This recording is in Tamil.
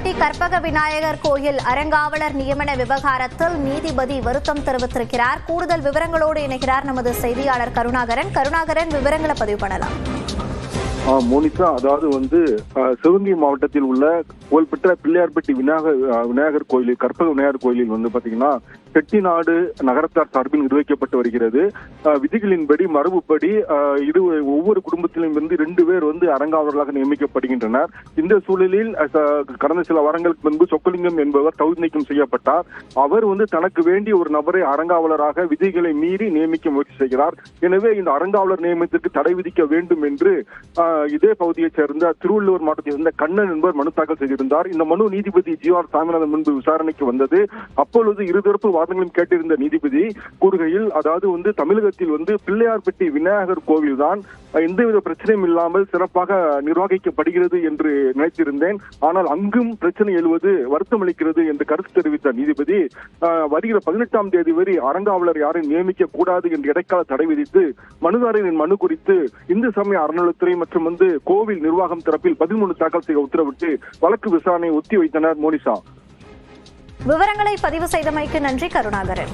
பிள்ளையார்பட்டி கற்பக விநாயகர் கோயில் அறங்காவலர் நியமன விவகாரத்தில் நீதிபதி வருத்தம் தெரிவித்திருக்கிறார். கூடுதல் விவரங்களோடு இணைகிறார் நமது செய்தியாளர் கருணாகரன். விவரங்களை பதிவு பண்ணலாம். மோனிகா, அதாவது சிவகங்கை மாவட்டத்தில் உள்ள புகழ்பெற்ற பிள்ளையார்பட்டி விநாயகர் கோயிலில், கற்பக விநாயகர் கோயிலில் பாத்தீங்கன்னா செட்டிநாடு நகரத்தார் சார்பில் நிர்வகிக்கப்பட்டு வருகிறது. விதிகளின்படி, மரபுப்படி ஒவ்வொரு குடும்பத்திலும் இருந்து 2 பேர் அறங்காவலர்களாக நியமிக்கப்படுகின்றனர். இந்த சூழலில் கடந்த சில வாரங்களுக்கு முன்பு சொக்கலிங்கம் என்பவர் தகுதி நீக்கம் செய்யப்பட்டார். அவர் தனக்கு வேண்டிய ஒரு நபரை அறங்காவலராக விதிகளை மீறி நியமிக்க முயற்சி செய்கிறார். எனவே இந்த அறங்காவலர் நியமனத்திற்கு தடை விதிக்க வேண்டும் என்று இதே பகுதியைச் சேர்ந்த திருவள்ளூர் மாவட்டத்தைச் சேர்ந்த கண்ணன் என்பவர் மனு தாக்கல் செய்திருந்தார். இந்த மனு நீதிபதி GR சாமிநாதன் முன்பு விசாரணைக்கு வந்தது. அப்பொழுது இருதரப்பு வாதங்களும் கேட்டிருந்த நீதிபதி கூறுகையில், அதாவது தமிழகத்தில் பிள்ளையார்பட்டி விநாயகர் கோவில் தான் எந்தவித பிரச்சனையும் இல்லாமல் சிறப்பாக நிர்வகிக்கப்படுகிறது என்று நினைத்திருந்தேன். ஆனால் அங்கும் பிரச்சனை எழுவது வருத்தம் அளிக்கிறது என்று கருத்து தெரிவித்த நீதிபதி, வருகிற 18ஆம் தேதி வரை அறங்காவலர் யாரையும் நியமிக்க கூடாது என்று இடைக்கால தடை விதித்து மனுதாரரின் மனு குறித்து இந்து சமய அறநிலையத்துறை மற்றும் கோவில் நிர்வாகம் தரப்பில் 13 தாக்கல் செய்ய உத்தரவிட்டு வழக்கு விசாரணையை ஒத்தி வைத்தனர். மோனிஷா, விவரங்களை பதிவு செய்தமைக்கு நன்றி கருணாகரன்.